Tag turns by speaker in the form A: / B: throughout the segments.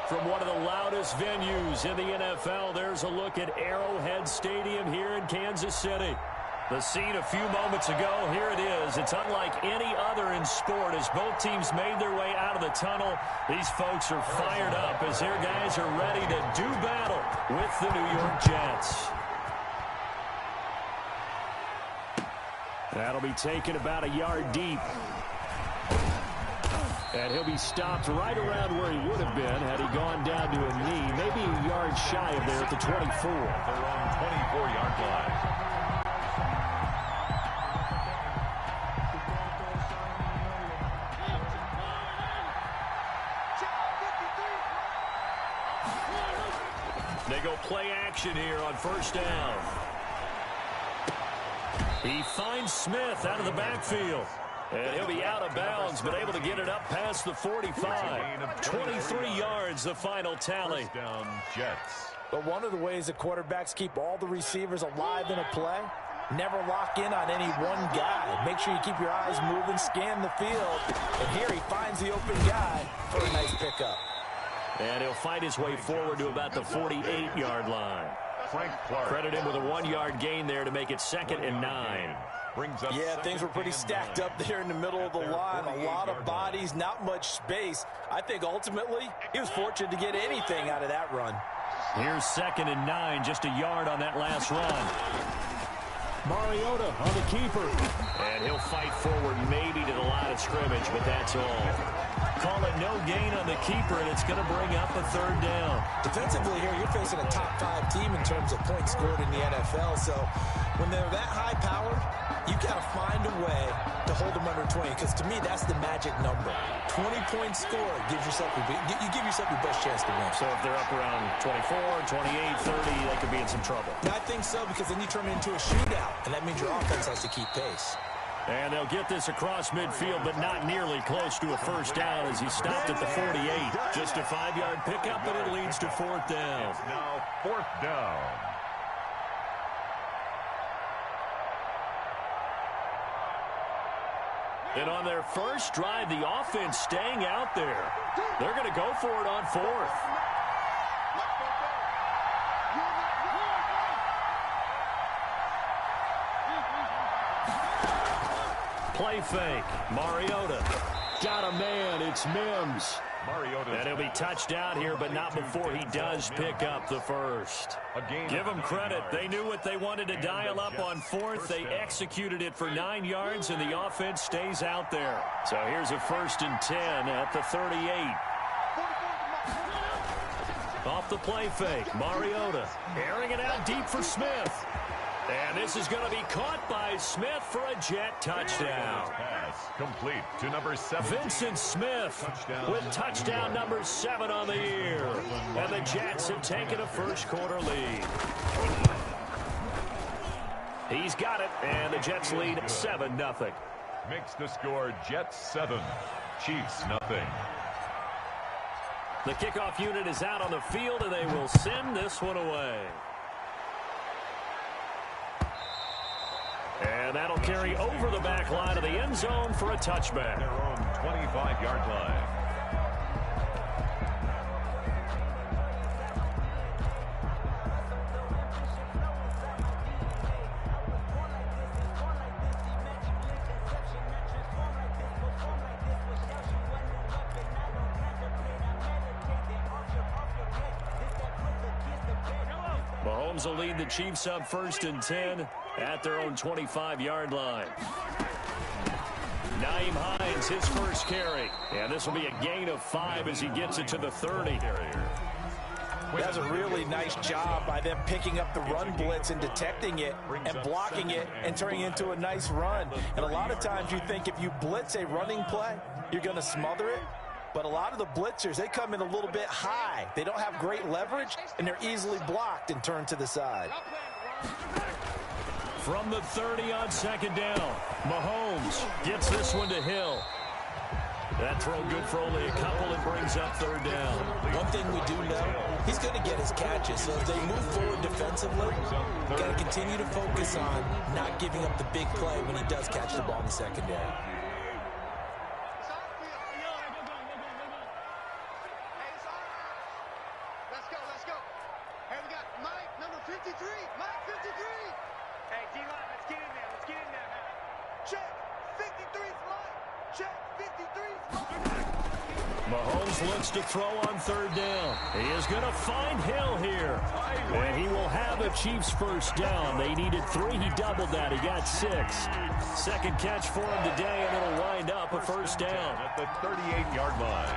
A: From one of the loudest venues in the NFL, there's a look at Arrowhead Stadium here in Kansas City. The scene a few moments ago, here it is. It's unlike any other in sport as both teams made their way out of the tunnel. These folks are fired up as their guys are ready to do battle with the New York Jets. That'll be taken about a yard deep. And he'll be stopped right around where he would have been had he gone down to a knee, maybe a yard shy of there at the 24.
B: Their own 24-yard line.
A: They go play action here on first down. He finds Smith out of the backfield. And he'll be out of bounds, but able to get it up past the 45. 23 yards, the final tally.
B: First down, Jets.
C: But one of the ways that quarterbacks keep all the receivers alive in a play, never lock in on any one guy. Make sure you keep your eyes moving, scan the field. And here he finds the open guy for a nice pickup.
A: And he'll fight his way forward to about the 48-yard line.
B: Frank Clark.
A: Credit him with a 1-yard gain there to make it 2nd and 9.
C: Yeah, things were pretty stacked up there in the middle of the line. A lot of bodies, not much space. I think ultimately he was fortunate to get anything out of that run.
A: Here's 2nd and 9, just a yard on that last run. Mariota on the keeper. And he'll fight forward maybe to the line of scrimmage, but that's all. Call it no gain on the keeper, and it's going to bring up a 3rd down.
C: Defensively here, you're facing a top 5 team in terms of points scored in the NFL. So when they're that high-powered, you got to find a way to hold them under 20, because to me, that's the magic number. 20 points scored gives yourself you give yourself your best chance to win.
A: So if they're up around 24, 28, 30, they could be in some trouble.
C: I think so, because then you turn it into a shootout, and that means your offense has to keep pace.
A: And they'll get this across midfield, but not nearly close to a first down as he stopped at the 48. Just a 5-yard pickup, but it leads to 4th down.
B: It's now 4th down.
A: And on their first drive, the offense staying out there. They're going to go for it on 4th. Play fake. Mariota. Got a man. It's Mims. And he'll be touched out here, but not before he does pick up the first. Give them credit. They knew what they wanted to dial up on 4th. They executed it for 9 yards, and the offense stays out there. So here's a 1st and 10 at the 38. Off the play fake. Mariota airing it out deep for Smith. And this is going to be caught by Smith for a Jet touchdown.
B: Pass complete to number 7.
A: Vincent Smith with touchdown number 7 on the year. And the Jets have taken a first-quarter lead. He's got it, and the Jets lead 7-0.
B: Makes the score Jets 7, Chiefs 0.
A: The kickoff unit is out on the field, and they will send this one away. And that'll carry over the back line of the end zone for a touchback.
B: Their own 25-yard line.
A: Mahomes will lead the Chiefs up 1st and 10 at their own 25-yard line. Nyheim Hines, his first carry. And this will be a gain of 5 as he gets it to the 30.
C: That's a really nice job by them picking up the run blitz and detecting it and blocking it and turning it into a nice run. And a lot of times you think if you blitz a running play, you're going to smother it. But a lot of the blitzers, they come in a little bit high. They don't have great leverage, and they're easily blocked and turned to the side.
A: From the 30 on 2nd down, Mahomes gets this one to Hill. That throw good for only a couple and brings up 3rd down.
C: One thing we do know, he's going to get his catches. So as they move forward defensively, got to continue to focus on not giving up the big play when he does catch the ball in the secondary.
D: 53. Mike, 53. Hey, D-line, let's get in there. Let's get in there, man. Check. 53's Mike. Check. 53's Mike.
A: Mahomes looks to throw on third down. He is going to find Hill here. And he will have a Chiefs first down. They needed 3. He doubled that. He got 6. Second catch for him today, and it'll wind up a first down.
B: At the 38-yard line.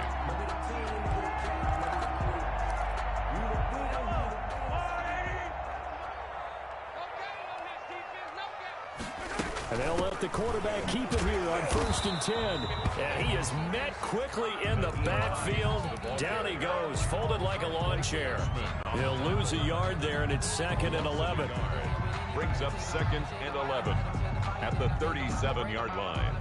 A: And they'll let the quarterback keep it here on 1st and 10. And he is met quickly in the backfield. Down he goes, folded like a lawn chair. He'll lose a yard there, and it's 2nd and 11.
B: Brings up 2nd and 11 at the 37-yard line.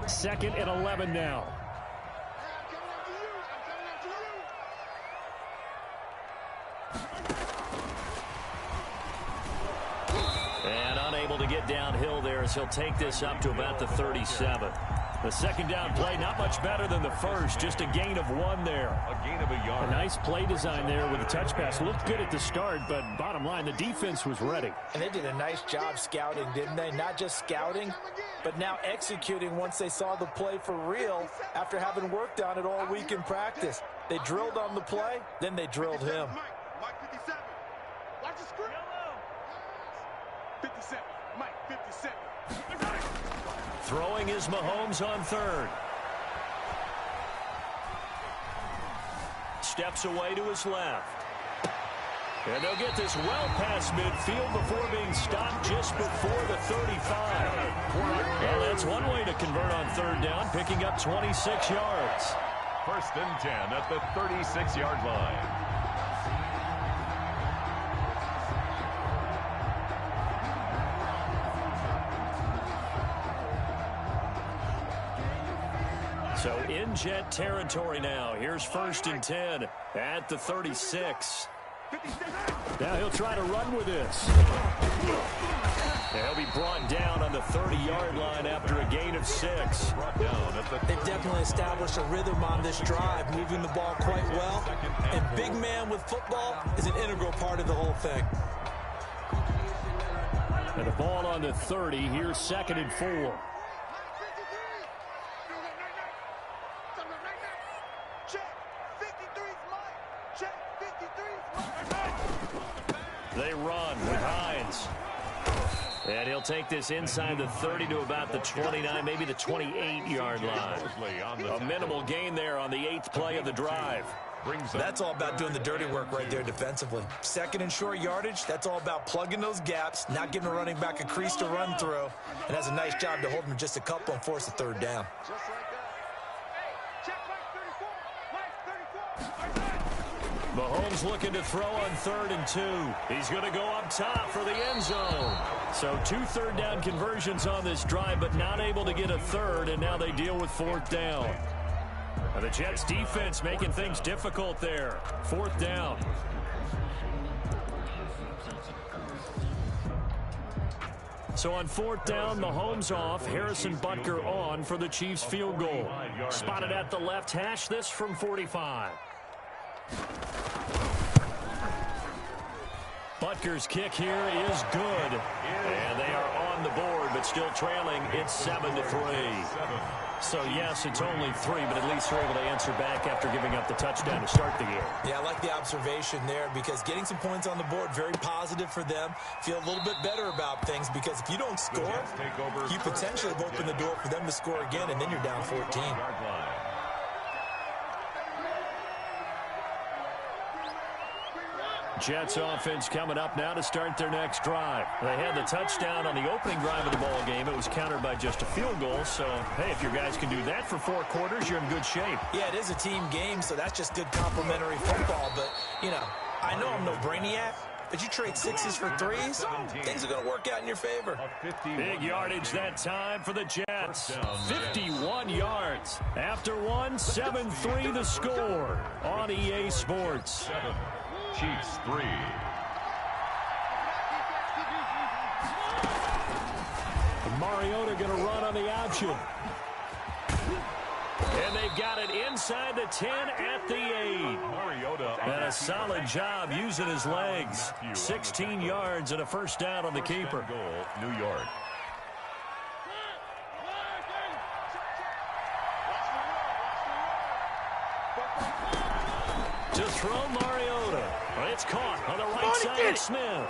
A: Second and 11 now. And unable to get downhill there as he'll take this up to about the 37. The second down play, not much better than the first, just a gain of 1 there.
B: A gain of a yard.
A: A nice play design there with a touch pass. Looked good at the start, but bottom line, the defense was ready.
C: And they did a nice job scouting, didn't they? Not just scouting, but now executing once they saw the play for real after having worked on it all week in practice. They drilled on the play, then they drilled him.
D: Mike 57. Watch the screen. 57. Mike 57.
A: Throwing is Mahomes on third. Steps away to his left. And they'll get this well past midfield before being stopped just before the 35. Well, that's one way to convert on third down, picking up 26 yards.
B: 1st and 10 at the 36-yard line.
A: So in Jet territory now. Here's 1st and 10 at the 36. Now he'll try to run with this. He'll be brought down on the 30-yard line after a gain of 6.
C: They've definitely established a rhythm on this drive, moving the ball quite well. And big man with football is an integral part of the whole thing.
A: And the ball on the 30. Here's 2nd and 4. They run with Hines. And he'll take this inside the 30 to about the 29, maybe the 28-yard line. A minimal gain there on the 8th play of the drive.
C: That's all about doing the dirty work right there defensively. 2nd and short yardage, that's all about plugging those gaps, not giving a running back a crease to run through, and has a nice job to hold him just a couple and force a 3rd down.
A: Mahomes looking to throw on 3rd and 2. He's going to go up top for the end zone. So 2 third down conversions on this drive, but not able to get a 3rd, and now they deal with 4th down. And the Jets defense making things difficult there. 4th down. So on 4th down, Mahomes off, Harrison Butker on for the Chiefs field goal. Spotted at the left hash, this from 45. Butker's kick here is good. And they are on the board, but still trailing. It's 7-3. So, yes, it's only 3, but at least they're able to answer back after giving up the touchdown to start the game.
C: Yeah, I like the observation there because getting some points on the board, very positive for them. Feel a little bit better about things because if you don't score, you potentially have opened the door for them to score again, and then you're down 14.
A: Jets offense coming up now to start their next drive. They had the touchdown on the opening drive of the ball game. It was countered by just a field goal. So, hey, if your guys can do that for 4 quarters, you're in good shape.
C: Yeah, it is a team game, so that's just good complimentary football. But, you know, I know I'm no brainiac. but you trade 6s for 3s, things are going to work out in your favor.
A: Big yardage that time for the Jets. 51 yards. After one, 7-3 the score on EA Sports.
B: 7, Chiefs 3.
A: Mariota going to run on the option. And they've got it inside the 10 at the 8.
B: Mariota.
A: And a solid job using his legs. 16 yards and a first down on the keeper.
B: Goal, New York.
A: To throw Mariota. It's caught on the right side of Smith.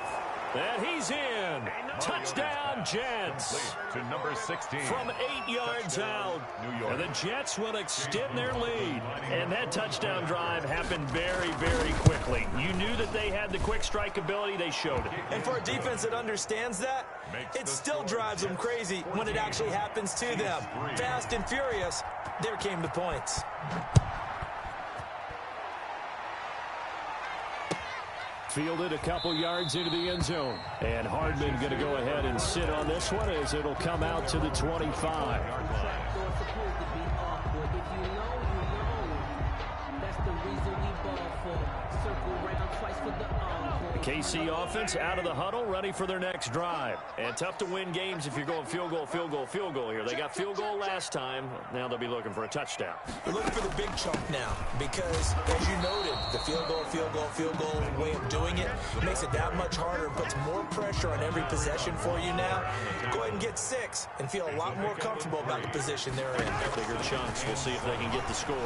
A: And he's in. Touchdown, Jets.
B: To number 16.
A: From 8 yards out.
B: New York.
A: And the Jets will extend their lead. And that touchdown drive happened very, very quickly. You knew that they had the quick strike ability. They showed it.
C: And for a defense that understands that, it still drives them crazy when it actually happens to them. Fast and furious, there came the points.
A: Fielded a couple yards into the end zone. And Hardman going to go ahead and sit on this one as it'll come out to the 25. The KC offense out of the huddle, ready for their next drive. And tough to win games if you're going field goal, field goal, field goal here. They got field goal last time. Now they'll be looking for a touchdown.
C: We're looking for the big chunk now because, as you noted, the field goal way of doing it makes it that much harder and puts more pressure on every possession for you now. Go ahead and get 6 and feel a lot more comfortable about the position they're in.
A: Bigger chunks. We'll see if they can get the score.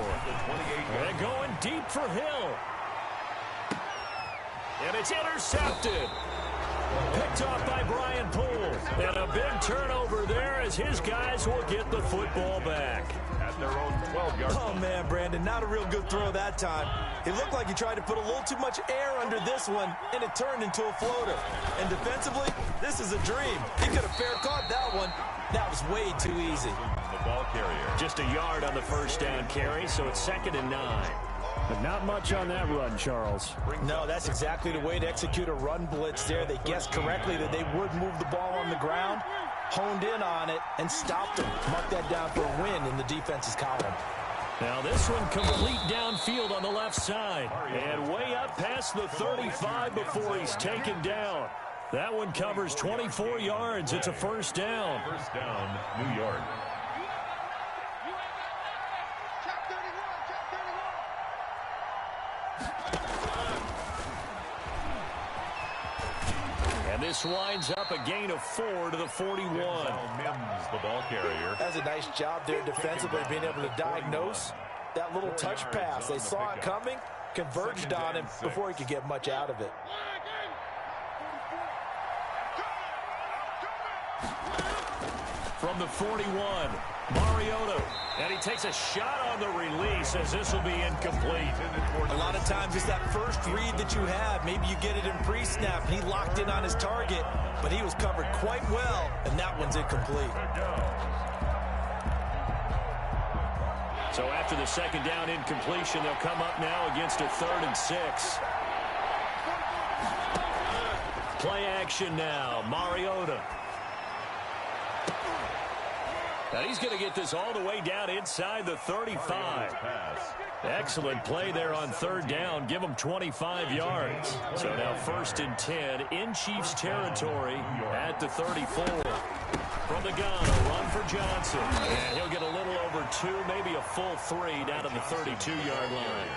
A: They're going deep for Hill. And it's intercepted. Picked off by Brian Poole. And a big turnover there as his guys will get the football back.
B: At their own 12-yard line.
C: Oh, man, Brandon, not a real good throw that time. It looked like he tried to put a little too much air under this one, and it turned into a floater. And defensively, this is a dream. He could have fair caught that one. That was way too easy.
B: The ball carrier.
A: Just a yard on the first down carry, so it's 2nd and 9. But not much on that run, Charles.
C: No, that's exactly the way to execute a run blitz there. They guessed correctly that they would move the ball on the ground, honed in on it, and stopped them. Mark that down for a win in the defense's column.
A: Now this one complete downfield on the left side. And way up past the 35 before he's taken down. That one covers 24 yards. It's a first down.
B: First down, New York.
A: And this winds up a gain of 4 to the 41.
B: Mims, the ball carrier.
C: That's a nice job there defensively, being able to diagnose that little touch pass. They saw it coming, converged on him before he could get much out of it.
A: From the 41, Mariota. And he takes a shot on the release as this will be incomplete.
C: A lot of times it's that first read that you have. Maybe you get it in pre-snap, and he locked in on his target, but he was covered quite well, and that one's incomplete.
A: So after the second down incompletion, they'll come up now against a 3rd and 6. Play action now, Mariota. Now he's going to get this all the way down inside the 35. Excellent play there on 3rd down. Give him 25 yards. So now 1st and 10 in Chiefs territory at the 34. From the gun, a run for Johnson. And he'll get a little over 2, maybe a full 3 down to the 32-yard line.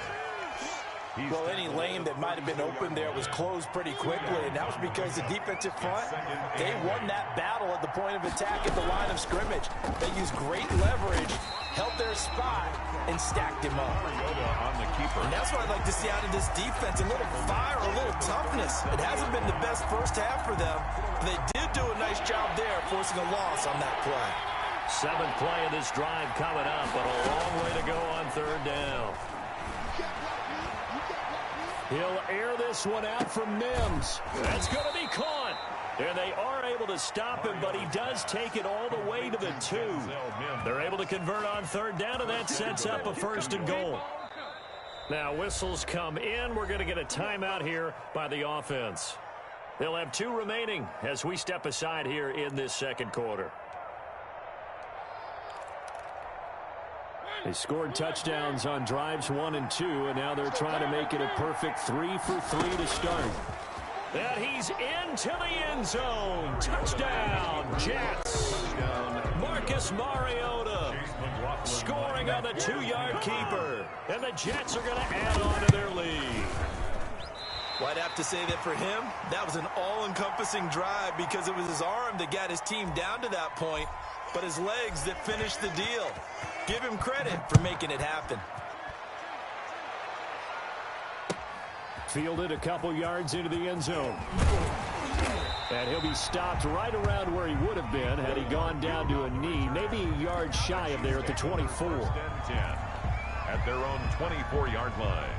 C: Well, any lane that might have been open there was closed pretty quickly, and that was because the defensive front, they won that battle at the point of attack at the line of scrimmage. They used great leverage, held their spot, and stacked him up.
B: On the keeper.
C: And that's what I'd like to see out of this defense, a little fire, a little toughness. It hasn't been the best first half for them, but they did do a nice job there, forcing a loss on that play.
A: 7th play of this drive coming up, but a long way to go on 3rd down. He'll air this one out from Mims. That's going to be caught. And they are able to stop him, but he does take it all the way to the 2. They're able to convert on 3rd down, and that sets up a 1st and goal. Now whistles come in. We're going to get a timeout here by the offense. They'll have 2 remaining as we step aside here in this second quarter. They scored touchdowns on drives 1 and 2, and now they're trying to make it a perfect 3 for 3 to start. And he's into the end zone. Touchdown, Jets. Marcus Mariota scoring on the 2-yard keeper. And the Jets are going to add on to their lead.
C: Well, I'd have to say that for him, that was an all-encompassing drive because it was his arm that got his team down to that point, but his legs that finished the deal. Give him credit for making it happen.
A: Fielded a couple yards into the end zone. And he'll be stopped right around where he would have been had he gone down to a knee, maybe a yard shy of there at the 24.
B: At their own 24-yard line.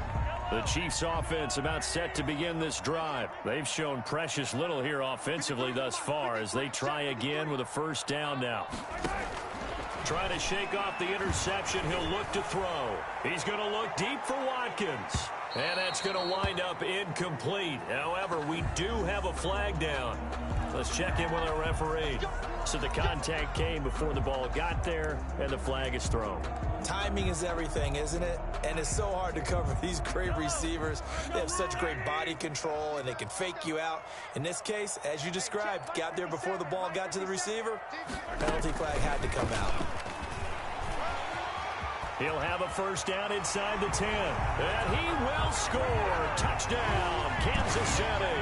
A: The Chiefs offense about set to begin this drive. They've shown precious little here offensively thus far as they try again with a first down now. Trying to shake off the interception. He'll look to throw. He's going to look deep for Watkins. And that's going to wind up incomplete. However, we do have a flag down. Let's check in with our referee. So the contact came before the ball got there, and the flag is thrown.
C: Timing is everything, isn't it? And it's so hard to cover these great receivers. They have such great body control, and they can fake you out. In this case, as you described, got there before the ball got to the receiver. Penalty flag had to come out.
A: He'll have a first down inside the 10. And he will score. Touchdown, Kansas City.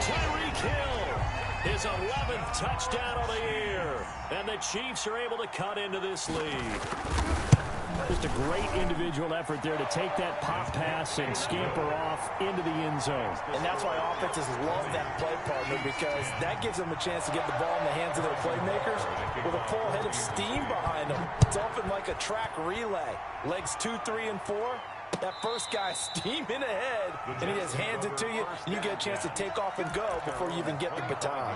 A: Tyreek Hill, his 11th touchdown of the year. And the Chiefs are able to cut into this lead. Just a great individual effort there to take that pop pass and scamper off into the end zone.
C: And that's why offenses love that play partner, because that gives them a chance to get the ball in the hands of their playmakers with a full head of steam behind them. It's often like a track relay. Legs 2, 3, and 4. That first guy steaming ahead, and he just hands it to you, and you get a chance to take off and go before you even get the baton.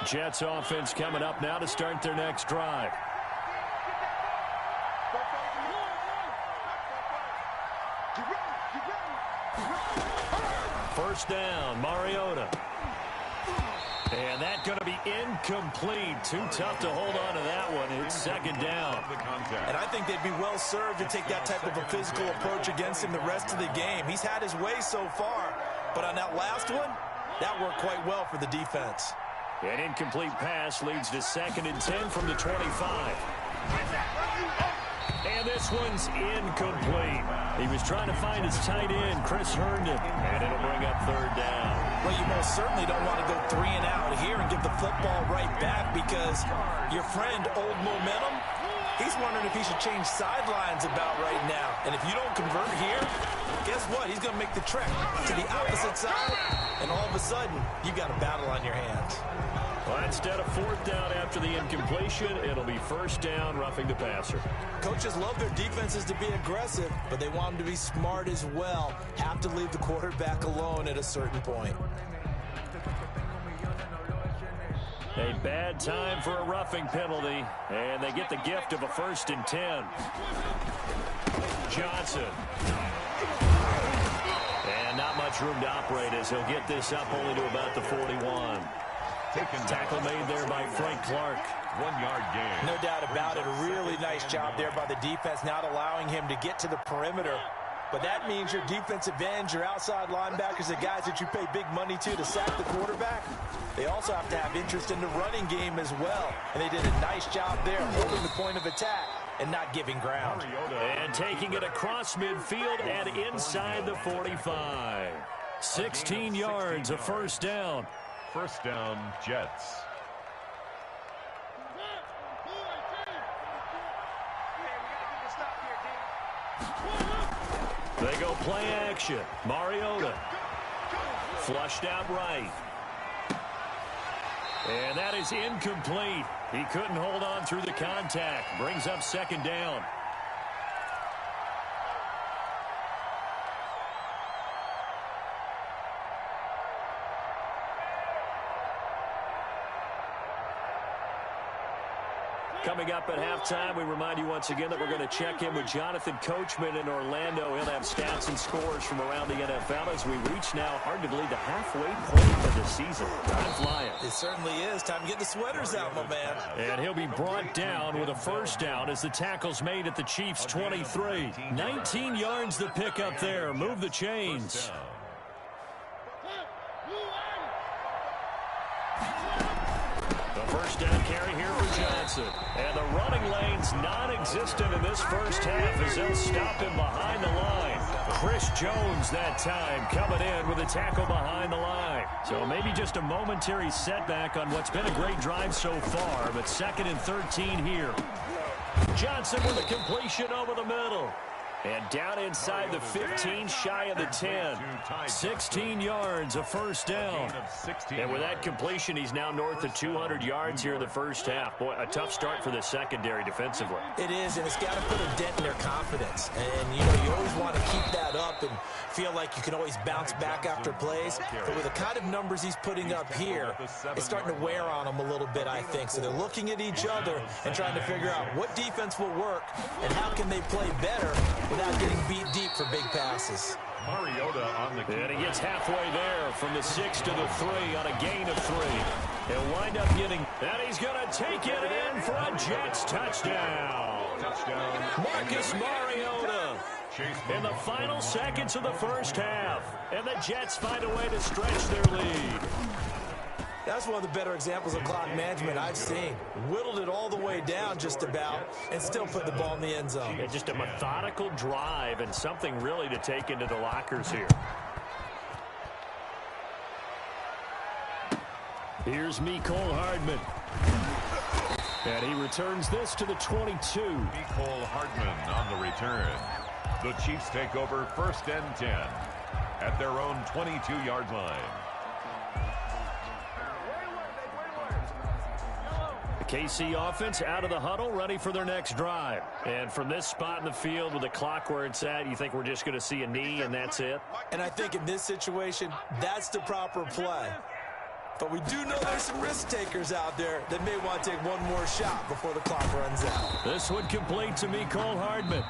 A: Jets offense coming up now to start their next drive. First down, Mariota. And that's going to be incomplete. Too tough to hold on to that one. It's second down.
C: And I think they'd be well served to take that type of a physical approach against him the rest of the game. He's had his way so far, but on that last one, that worked quite well for the defense.
A: An incomplete pass leads to 2nd and 10 from the 25. And this one's incomplete. He was trying to find his tight end, Chris Herndon, and it'll bring up 3rd down.
C: Well, you most certainly don't want to go 3 and out here and give the football right back, because your friend, Old Momentum, he's wondering if he should change sidelines about right now. And if you don't convert here, guess what? He's going to make the trek to the opposite side, and all of a sudden, you got a battle on your hands.
A: Well, instead of 4th down after the incompletion, it'll be 1st down, roughing the passer.
C: Coaches love their defenses to be aggressive, but they want them to be smart as well. Have to leave the quarterback alone at a certain point.
A: A bad time for a roughing penalty, and they get the gift of a 1st and 10. Johnson. And not much room to operate as he'll get this up only to about the 41. Tackle made there by Frank Clark.
B: 1-yard gain.
C: No doubt about it. A really nice job there by the defense, not allowing him to get to the perimeter. But that means your defensive ends, your outside linebackers, the guys that you pay big money to sack the quarterback, they also have to have interest in the running game as well. And they did a nice job there holding the point of attack and not giving ground.
A: And taking it across midfield and inside the 45. 16 yards, a 1st down.
B: 1st down, Jets.
A: They go play action. Mariota. Flushed out right. And that is incomplete. He couldn't hold on through the contact. Brings up 2nd down. Coming up at halftime, we remind you once again that we're going to check in with Jonathan Coachman in Orlando. He'll have stats and scores from around the NFL as we reach now, hard to believe, the halfway point of the season. Time flying.
C: It certainly is. Time to get the sweaters out, my man.
A: And he'll be brought down with a first down as the tackle's made at the Chiefs' 23. 19 yards to pick up there. Move the chains. First down carry here for Johnson. And the running lane's non-existent in this first half as they'll stop him behind the line. Chris Jones that time coming in with a tackle behind the line. So maybe just a momentary setback on what's been a great drive so far, but 2nd and 13 here. Johnson with a completion over the middle. And down inside the 15, shy of the 10. 16 yards, a first down. And with that completion, he's now north of 200 yards here in the first half. Boy, a tough start for the secondary defensively.
C: It is, and it's got to put a dent in their confidence. And, you know, you always want to keep that up and feel like you can always bounce back after plays. But with the kind of numbers he's putting up here, it's starting to wear on them a little bit, I think. So they're looking at each other and trying to figure out what defense will work and how can they play better without getting beat deep for big passes.
B: Mariota on the key.
A: And he gets halfway there from the 6 to the 3 on a gain of 3. He'll wind up getting, and he's going to take it in for a Jets touchdown. Marcus Mariota in the final seconds of the first half. And the Jets find a way to stretch their lead.
C: That's one of the better examples of clock management I've seen. Whittled it all the way down just about and still put the ball in the end zone.
A: Yeah, just a methodical drive and something really to take into the lockers here. Here's Mecole Hardman. And he returns this to the 22.
B: Mecole Hardman on the return. The Chiefs take over 1st and 10 at their own 22-yard line.
A: The KC offense out of the huddle, ready for their next drive. And from this spot in the field with the clock where it's at, you think we're just going to see a knee and that's it?
C: And I think in this situation, that's the proper play. But we do know there's some risk takers out there that may want to take one more shot before the clock runs out.
A: This one complete to Mecole Hardman.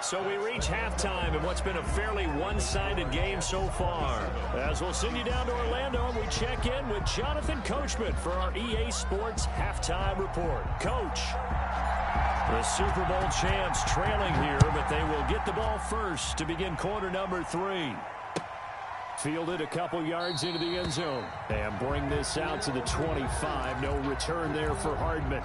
A: So we reach halftime in what's been a fairly one-sided game so far. As we'll send you down to Orlando and we check in with Jonathan Coachman for our EA Sports Halftime Report. Coach, the Super Bowl champs trailing here, but they will get the ball first to begin quarter number 3. Fielded a couple yards into the end zone. And bring this out to the 25. No return there for Hardman.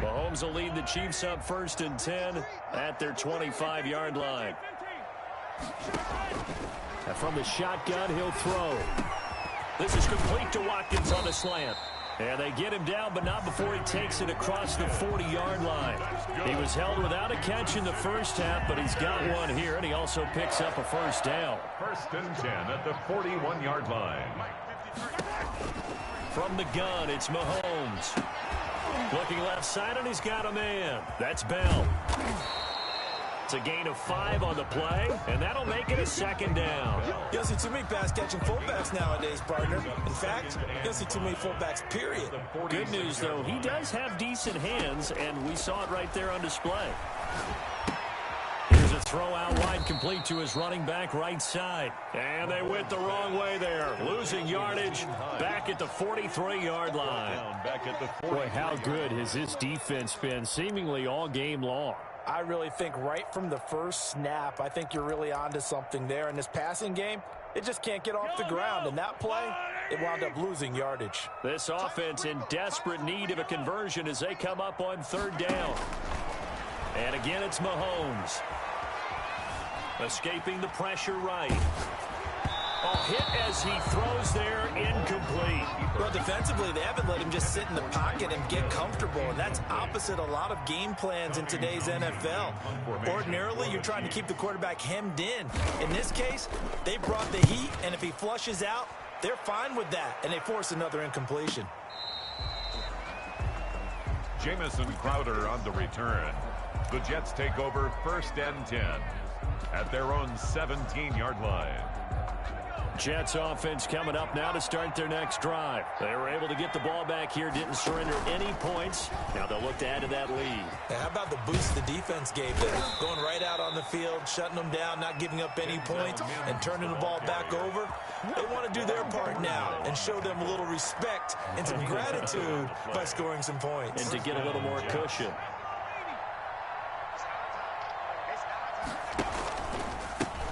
A: Mahomes will lead the Chiefs up 1st and 10 at their 25-yard line. And from the shotgun, he'll throw. This is complete to Watkins on the slant. And they get him down, but not before he takes it across the 40-yard line. He was held without a catch in the first half, but he's got one here, and he also picks up a first down.
B: 1st and 10 at the 41-yard line.
A: From the gun, it's Mahomes. Looking left side, and he's got a man. That's Bell. It's a gain of 5 on the play, and that'll make it a 2nd down.
C: You don't see too many pass-catching fullbacks nowadays, partner. In fact, you don't see too many fullbacks, period.
A: Good news, though, he does have decent hands, and we saw it right there on display. Here's a throw out wide, complete to his running back right side. And they went the wrong way there. Losing yardage back at the 43-yard line. Boy, how good has this defense been seemingly all game long?
C: I really think right from the first snap, I think you're really onto something there. In this passing game, it just can't get off the ground. And that play, it wound up losing yardage.
A: This offense in desperate need of a conversion as they come up on 3rd down. And again, it's Mahomes. Escaping the pressure right. Hit as he throws there, incomplete.
C: Well, defensively, they haven't let him just sit in the pocket and get comfortable, and that's opposite a lot of game plans in today's NFL. Ordinarily, you're trying to keep the quarterback hemmed in. In this case, they brought the heat, and if he flushes out, they're fine with that, and they force another incompletion.
B: Jamison Crowder on the return. The Jets take over 1st and 10 at their own 17-yard line.
A: Jets offense coming up now to start their next drive. They were able to get the ball back here, didn't surrender any points. Now they'll look to add to that lead.
C: How about the boost the defense gave them? Going right out on the field, shutting them down, not giving up any points, and turning the ball back over. They want to do their part now and show them a little respect and some gratitude by scoring some points.
A: And to get a little more cushion.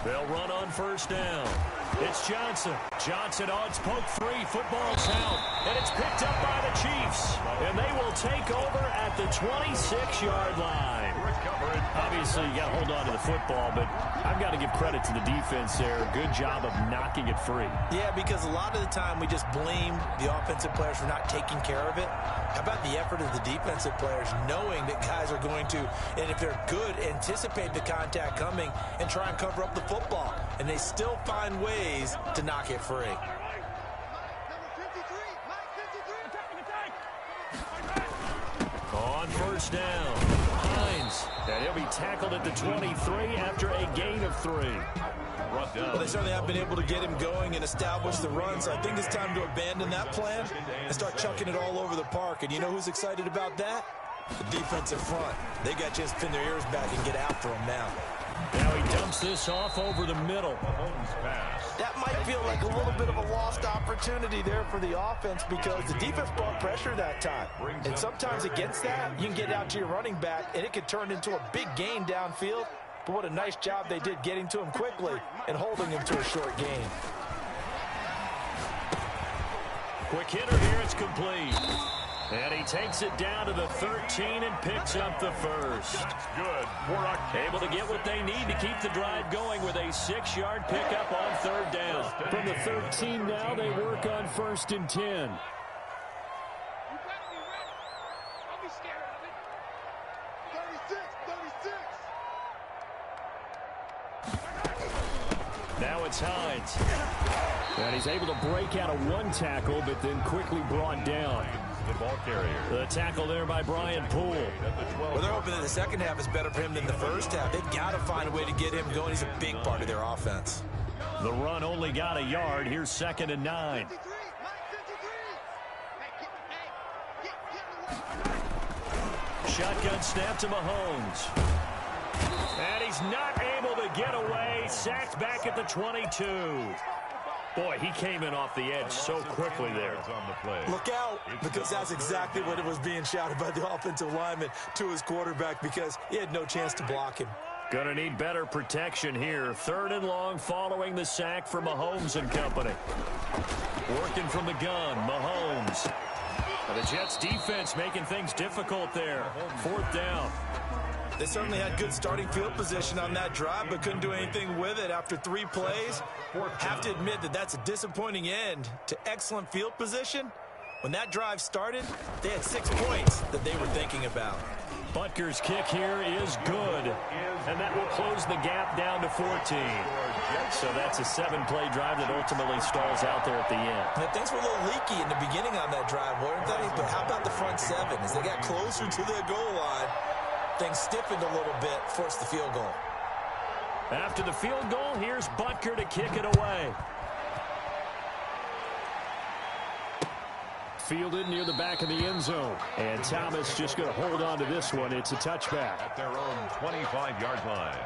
A: They'll run on 1st down. It's Johnson. Johnson on its poke free. Football's out. And it's picked up by the Chiefs. And they will take over at the 26-yard line. Obviously, you got to hold on to the football, but I've got to give credit to the defense there. Good job of knocking it free.
C: Yeah, because a lot of the time we just blame the offensive players for not taking care of it. How about the effort of the defensive players knowing that guys are going to, and if they're good, anticipate the contact coming and try and cover up the football. And they still find ways to knock it free.
A: On 1st down, Hines. And he'll be tackled at the 23 after a gain of 3.
C: Well, they certainly have been able to get him going and establish the run, so I think it's time to abandon that plan and start chucking it all over the park. And you know who's excited about that? The defensive front. They got a chance to pin their ears back and get after him now.
A: Now he dumps this off over the middle.
C: That might feel like a little bit of a lost opportunity there for the offense because the defense brought pressure that time. And sometimes against that, you can get out to your running back, and it could turn into a big gain downfield. But what a nice job they did getting to him quickly and holding him to a short gain.
A: Quick hitter here, it's complete. And he takes it down to the 13 and picks up the first.
B: Good.
A: Able to get what they need to keep the drive going with a 6-yard pickup on 3rd down. From the 13 now, they work on 1st and 10. Now it's Hines. And he's able to break out of 1 tackle, but then quickly brought down.
B: The ball carrier.
A: The tackle there by Brian Poole.
C: Well, they're hoping that the second half is better for him than the first half. They've got to find a way to get him going. He's a big part of their offense.
A: The run only got a yard. Here's 2nd and 9. Shotgun snap to Mahomes. And he's not able to get away. Sacked back at the 22. Boy, he came in off the edge so quickly there.
C: Look out, because that's exactly what it was being shouted by the offensive lineman to his quarterback because he had no chance to block him.
A: Gonna need better protection here. 3rd and long following the sack for Mahomes and company. Working from the gun, Mahomes. And the Jets defense making things difficult there. 4th down.
C: They certainly had good starting field position on that drive, but couldn't do anything with it after 3 plays. Have to admit that that's a disappointing end to excellent field position. When that drive started, they had 6 points that they were thinking about.
A: Butker's kick here is good, and that will close the gap down to 14. So that's a 7-play drive that ultimately stalls out there at the end.
C: Now, things were a little leaky in the beginning on that drive, weren't they? But how about the front 7? As they got closer to their goal line, things stiffened a little bit, forced the field goal.
A: After the field goal, here's Butker to kick it away. Fielded near the back of the end zone. And Thomas just going to hold on to this one. It's a touchback.
B: At their own 25-yard line.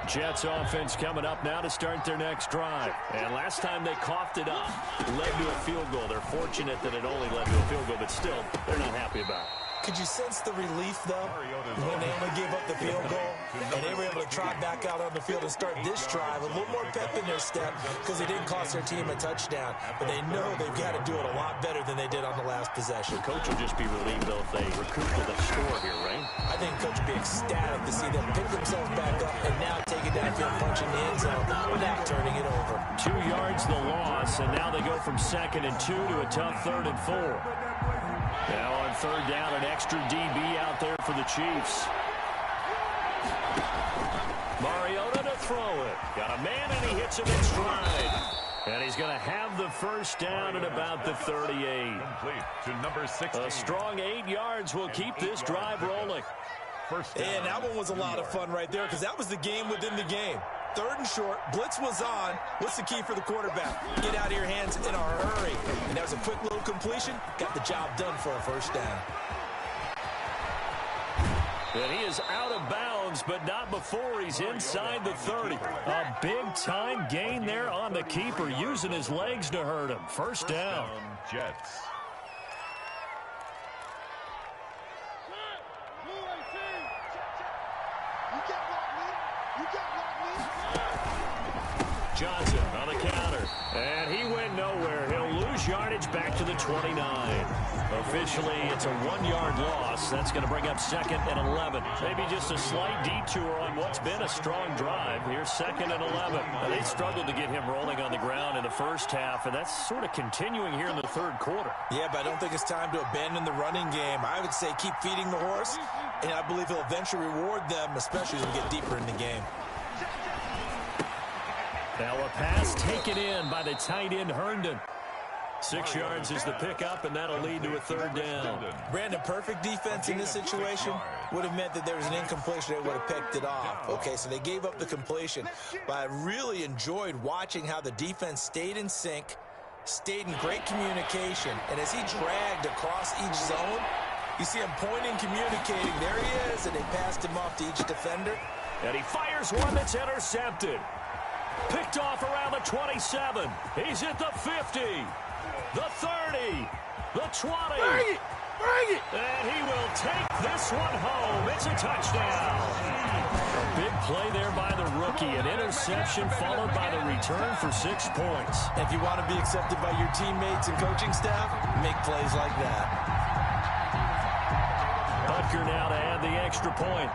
A: Jets offense coming up now to start their next drive. And last time they coughed it up, led to a field goal. They're fortunate that it only led to a field goal, but still, they're not happy about it.
C: Could you sense the relief, though, when they only gave up the field goal and they were able to trot back out on the field and start this drive a little more pep in their step because they didn't cost their team a touchdown, but they know they've got to do it a lot better than they did on the last possession.
A: The coach will just be relieved, though, if they recoup to the score here, right?
C: I think coach will be ecstatic to see them pick themselves back up and now take it downfield, punching the end zone without turning it over.
A: 2 yards the loss, and now they go from 2nd and 2 to a tough 3rd and 4. Now on 3rd down, an extra DB out there for the Chiefs. Mariota to throw it. Got a man, and he hits him in stride. And he's going to have the first down at about the 38.
B: Complete to number 16.
A: A strong 8 yards will keep this drive rolling.
B: First down.
C: And that one was a lot of fun right there because that was the game within the game. 3rd and short, blitz was on. What's the key for the quarterback? Get out of your hands in a hurry. And that was a quick little completion. Got the job done for a first down.
A: And he is out of bounds, but not before he's inside the 30. A big-time gain there on the keeper, using his legs to hurt him. First down.
B: Jets. Johnson
A: on the counter. And he went nowhere. He'll lose yardage back to the 29. Officially, it's a 1-yard loss. That's going to bring up 2nd and 11. Maybe just a slight detour on what's been a strong drive. Here's 2nd and 11. They struggled to get him rolling on the ground in the first half, and that's sort of continuing here in the 3rd quarter.
C: Yeah, but I don't think it's time to abandon the running game. I would say keep feeding the horse, and I believe he'll eventually reward them, especially as we get deeper in the game.
A: Now a pass taken in by the tight end Herndon. 6 yards is the pickup, and that'll lead to a 3rd down.
C: Brandon, perfect defense in this situation would have meant that there was an incompletion. They would have picked it off. Okay, so they gave up the completion. But I really enjoyed watching how the defense stayed in sync, stayed in great communication. And as he dragged across each zone, you see him pointing, communicating. There he is, and they passed him off to each defender.
A: And he fires one that's intercepted. Picked off around the 27. He's at the 50. The 30. The 20.
C: Bring it!
A: And he will take this one home. It's a touchdown. A big play there by the rookie. An interception followed by the return for 6 points.
C: If you want to be accepted by your teammates and coaching staff, make plays like that.
A: Butker now to add the extra point.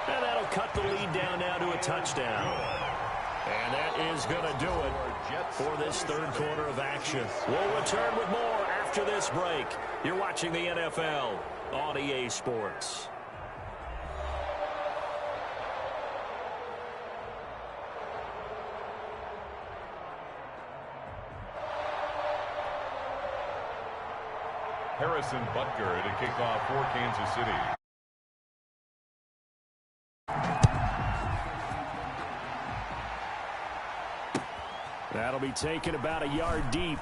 A: And that'll cut the lead down now to a touchdown. And that is going to do it for this 3rd quarter of action. We'll return with more after this break. You're watching the NFL on EA Sports.
B: Harrison Butker to kick off for Kansas City.
A: That'll be taken about a yard deep.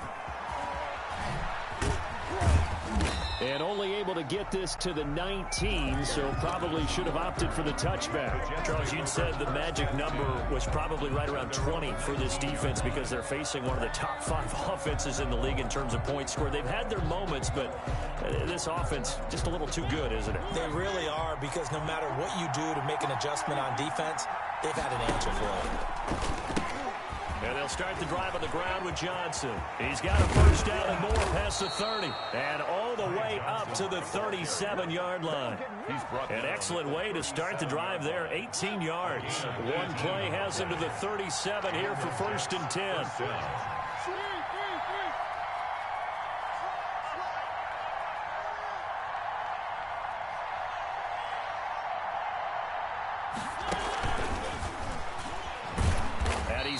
A: And only able to get this to the 19, so probably should have opted for the touchback. Charles, you said the magic number was probably right around 20 for this defense because they're facing one of the top 5 offenses in the league in terms of points scored. They've had their moments, but this offense just a little too good, isn't it?
C: They really are, because no matter what you do to make an adjustment on defense, they've had an answer for it.
A: And they'll start the drive on the ground with Johnson. He's got a first down and more past the 30. And all the way up to the 37-yard line. An excellent way to start the drive there, 18 yards. One play has him to the 37 here for 1st and 10.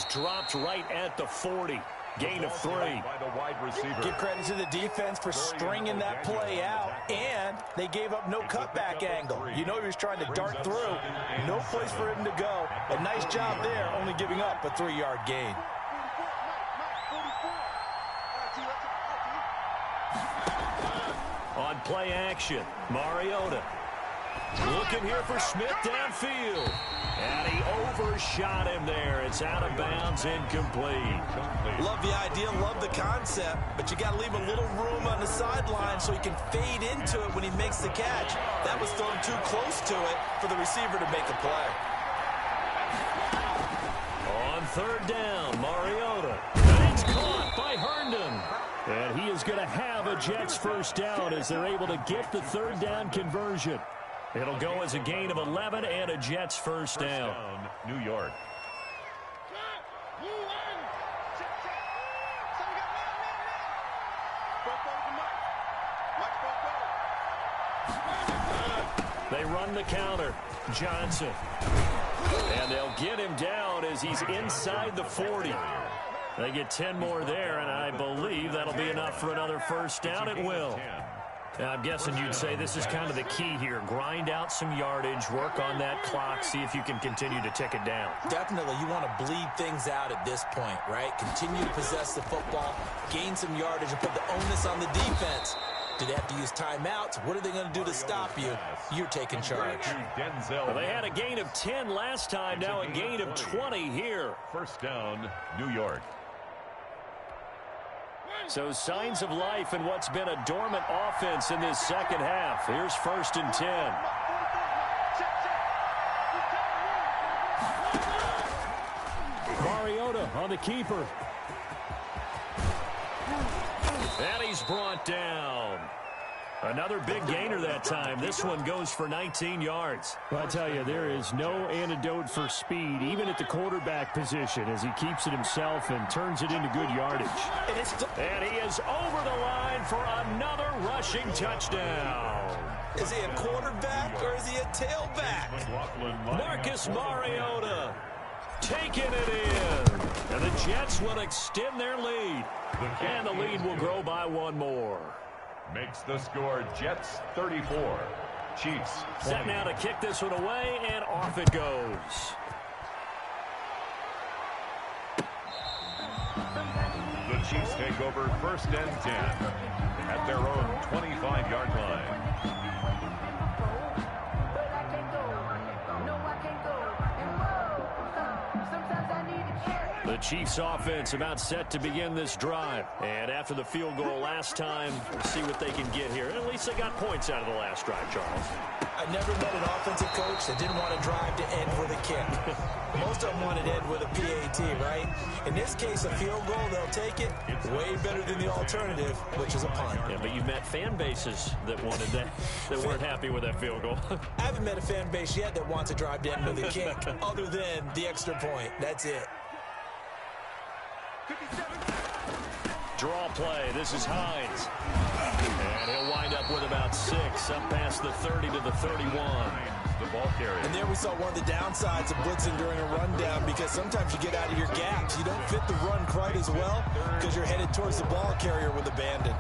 A: Dropped right at the 40. Gain of 3.
C: Give credit to the defense for stringing that play out, and they gave up no cutback angle. You know he was trying to dart through. No place for him to go. A nice job there, only giving up a 3-yard gain.
A: On play action, Mariota. Looking here for Smith downfield. And he overshot him there. It's out of bounds, incomplete.
C: Love the idea, love the concept, but you got to leave a little room on the sideline so he can fade into it when he makes the catch. That was thrown too close to it for the receiver to make a play.
A: On 3rd down, Mariota. And it's caught by Herndon. And he is going to have a Jets first down as they're able to get the 3rd down conversion. It'll go as a gain of 11 and a Jets first down.
B: New York.
A: They run the counter. Johnson. And they'll get him down as he's inside the 40. They get 10 more there, and I believe that'll be enough for another first down. It will. Now, I'm guessing you'd say this is kind of the key here. Grind out some yardage, work on that clock, see if you can continue to tick it down.
C: Definitely, you want to bleed things out at this point, right? Continue to possess the football, gain some yardage, and put the onus on the defense. Do they have to use timeouts? What are they going to do to stop you? You're taking charge.
A: Well, they had a gain of 10 last time, now a gain of 20 here.
B: First down, New York.
A: So signs of life in what's been a dormant offense in this second half. Here's 1st and 10. Mariota on the keeper. And he's brought down. Another big gainer that time. This one goes for 19 yards. Well, I tell you, there is no antidote for speed, even at the quarterback position, as he keeps it himself and turns it into good yardage. And he is over the line for another rushing touchdown.
C: Is he a quarterback or is he a tailback?
A: Marcus Mariota taking it in. And the Jets will extend their lead. And the lead will grow by one more.
B: Makes the score Jets 34. Chiefs 20.
A: Set now to kick this one away, and off it goes.
B: The Chiefs take over 1st and 10 at their own 25-yard line. The
A: Chiefs offense about set to begin this drive. And after the field goal last time, we'll see what they can get here. At least they got points out of the last drive, Charles.
C: I never met an offensive coach that didn't want to drive to end with a kick. Most of them want to end with a PAT, right? In this case, a field goal, they'll take it. Way better than the alternative, which is a punt.
A: Yeah, but you've met fan bases that wanted that, that weren't happy with that field goal.
C: I haven't met a fan base yet that wants to drive to end with a kick, other than the extra point. That's it.
A: Draw play. This is Hines. And he'll wind up with about 6, up past the 30 to the 31.
B: The ball carrier.
C: And there we saw one of the downsides of blitzing during a rundown, because sometimes you get out of your gaps. You don't fit the run quite as well because you're headed towards the ball carrier with abandon.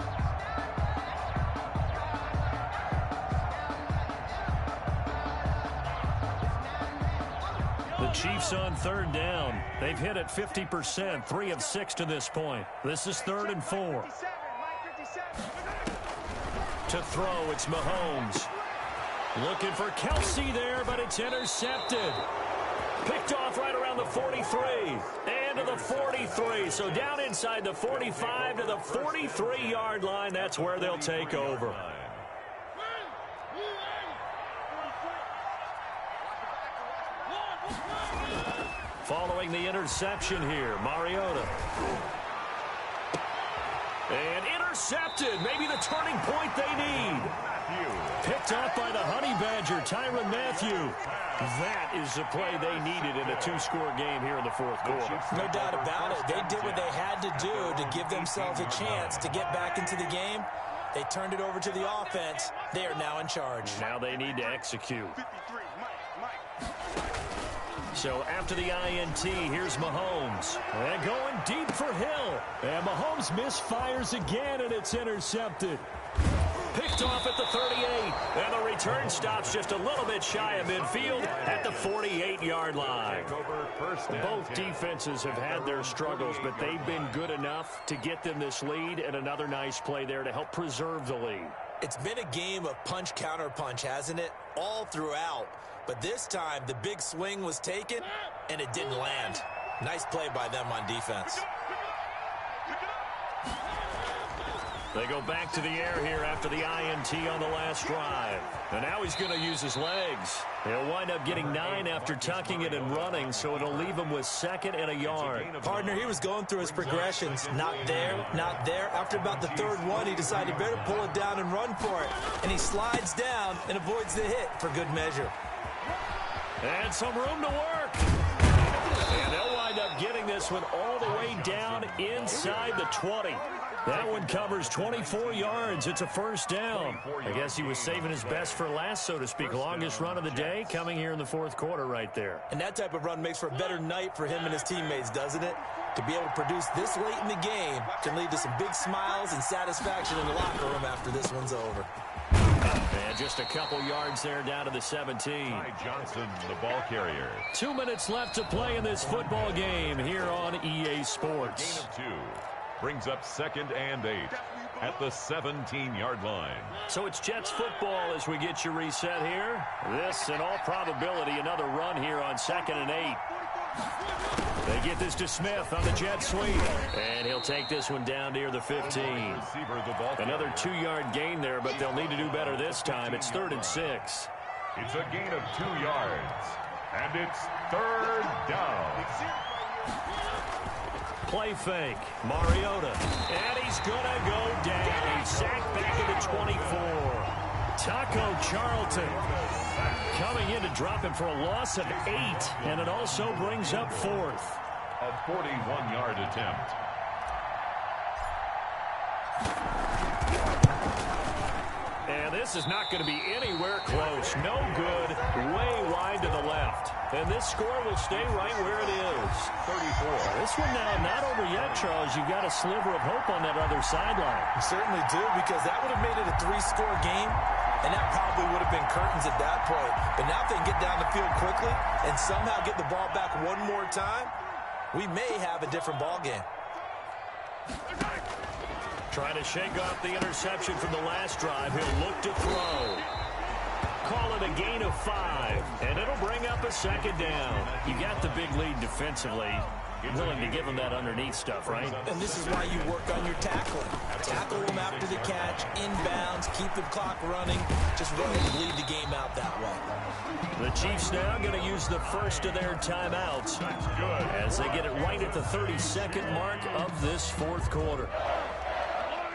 A: The Chiefs on 3rd down. They've hit it 50%, 3 of 6 to this point. This is 3rd and 4. To throw, it's Mahomes. Looking for Kelsey there, but it's intercepted. Picked off right around the 43. And to the 43. So down inside the 45 to the 43-yard line. That's where they'll take over. Following the interception here, Mariota. And intercepted. Maybe the turning point they need. Picked off by the Honey Badger, Tyrann Mathieu. That is the play they needed in a 2-score game here in the 4th quarter.
C: No doubt about it. They did what they had to do to give themselves a chance to get back into the game. They turned it over to the offense. They are now in charge.
A: Now they need to execute. So after the INT, here's Mahomes. And going deep for Hill. And Mahomes misfires again, and it's intercepted. Picked off at the 38. And the return stops just a little bit shy of midfield at the 48-yard line. Both defenses have had their struggles, but they've been good enough to get them this lead, and another nice play there to help preserve the lead.
C: It's been a game of punch-counter-punch, hasn't it? All throughout. But this time, the big swing was taken, and it didn't land. Nice play by them on defense.
A: They go back to the air here after the INT on the last drive. And now he's going to use his legs. He'll wind up getting 9 after tucking it and running, so it'll leave him with 2nd and a yard.
C: Partner, he was going through his progressions. Not there, not there. After about the 3rd one, he decided better pull it down and run for it. And he slides down and avoids the hit for good measure.
A: And some room to work. And they'll wind up getting this this one all the way down inside the 20. That one covers 24 yards. It's a first down. I guess he was saving his best for last, so to speak. Longest run of the day coming here in the fourth quarter right there.
C: And that type of run makes for a better night for him and his teammates, doesn't it? To be able to produce this late in the game can lead to some big smiles and satisfaction in the locker room after this one's over.
A: And just a couple yards there down to the 17.
B: Ty Johnson, the ball carrier.
A: 2 minutes left to play in this football game here on EA Sports.
B: Gain of 2. Brings up 2nd and 8 at the 17-yard line.
A: So it's Jets football as we get you reset here. This, in all probability, another run here on 2nd and 8. They get this to Smith on the jet sweep. And he'll take this one down near the 15. Another 2-yard gain there, but they'll need to do better this time. It's 3rd and 6.
B: It's a gain of 2 yards. And it's 3rd down.
A: Play fake. Mariota. And he's going to go down. He's sacked back at the 24. Taco Charlton coming in to drop him for a loss of 8. And it also brings up 4th.
B: A 41-yard attempt.
A: And this is not going to be anywhere close. No good. Way wide to the left. And this score will stay right where it is.
B: 34.
A: This one now not over yet, Charles. You've got a sliver of hope on that other sideline.
C: You certainly do, because that would have made it a 3-score game, and that probably would have been curtains at that point. But now if they can get down the field quickly and somehow get the ball back one more time, we may have a different ball game.
A: Trying to shake off the interception from the last drive. He'll look to throw. Call it a gain of 5, and it'll bring up a 2nd down. You got the big lead defensively. Willing to give him that underneath stuff, right?
C: And this is why you work on your tackling. Tackle them after the catch, inbounds, keep the clock running. Just really bleed the game out that way.
A: The Chiefs now going to use the first of their timeouts as they get it right at the 32nd mark of this fourth quarter.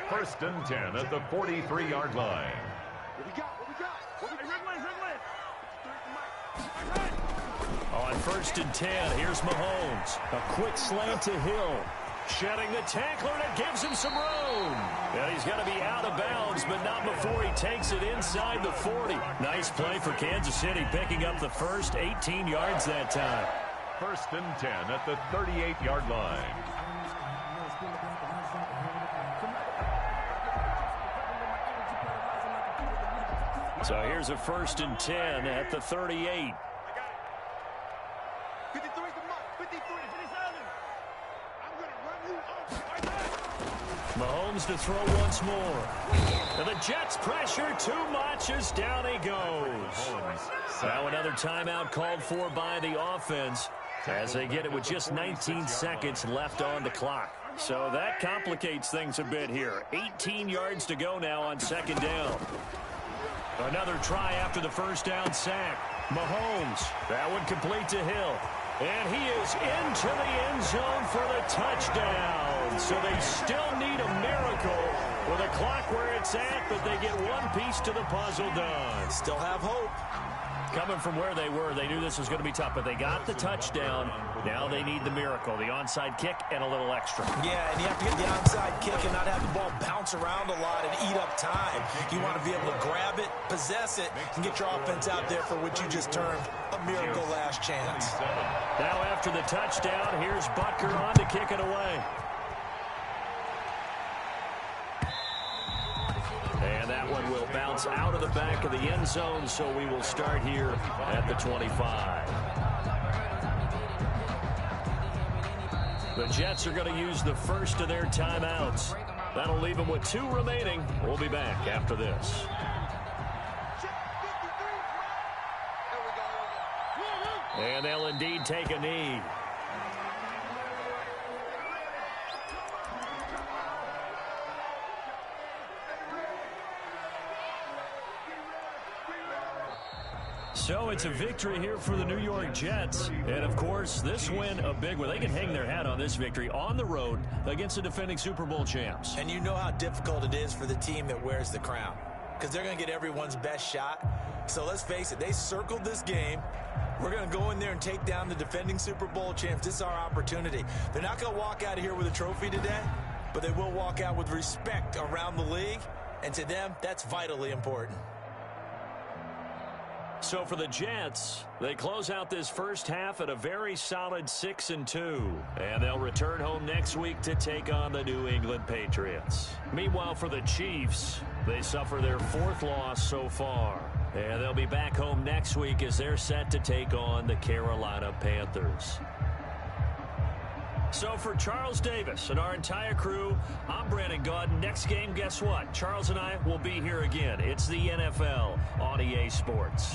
B: 1st and 10 at the 43-yard line.
D: What we got? What we got?
A: On 1st and 10, here's Mahomes. A quick slant to Hill. Shedding the tackler, and it gives him some room. And he's going to be out of bounds, but not before he takes it inside the 40. Nice play for Kansas City, picking up the first 18 yards that time.
B: 1st and 10 at the 38-yard line.
A: So here's a 1st and 10 at the 38.
D: 53's the mark. 53, 57. I'm going to run you off.
A: Mahomes to throw once more. And the Jets pressure too much as down he goes. Now another timeout called for by the offense as they get it with just 19 seconds left on the clock. So that complicates things a bit here. 18 yards to go now on 2nd down. Another try after the first down sack. Mahomes, that one complete to Hill. And he is into the end zone for the touchdown. So they still need a miracle with a clock where it's at, but they get one piece to the puzzle done.
C: Still have hope.
A: Coming from where they were, they knew this was going to be tough, but they got the touchdown. Now they need the miracle, the onside kick and a little extra.
C: Yeah, and you have to get the onside kick and not have the ball bounce around a lot and eat up time. You want to be able to grab it, possess it, and get your offense out there for what you just termed a miracle last chance.
A: Now after the touchdown, here's Butker on to kick it away. And that one will bounce out of the back of the end zone, so we will start here at the 25. The Jets are going to use the first of their timeouts. That'll leave them with 2 remaining. We'll be back after this. And they'll indeed take a knee. So it's a victory here for the New York Jets. And, of course, this win a big one. They can hang their hat on this victory on the road against the defending Super Bowl champs.
C: And you know how difficult it is for the team that wears the crown, because they're going to get everyone's best shot. So let's face it, they circled this game. We're going to go in there and take down the defending Super Bowl champs. This is our opportunity. They're not going to walk out of here with a trophy today, but they will walk out with respect around the league, and to them, that's vitally important.
A: So for the Jets, they close out this first half at a very solid 6-2. And they'll return home next week to take on the New England Patriots. Meanwhile, for the Chiefs, they suffer their 4th loss so far. And they'll be back home next week as they're set to take on the Carolina Panthers. So for Charles Davis and our entire crew, I'm Brandon Gaudin. Next game, guess what? Charles and I will be here again. It's the NFL on EA Sports.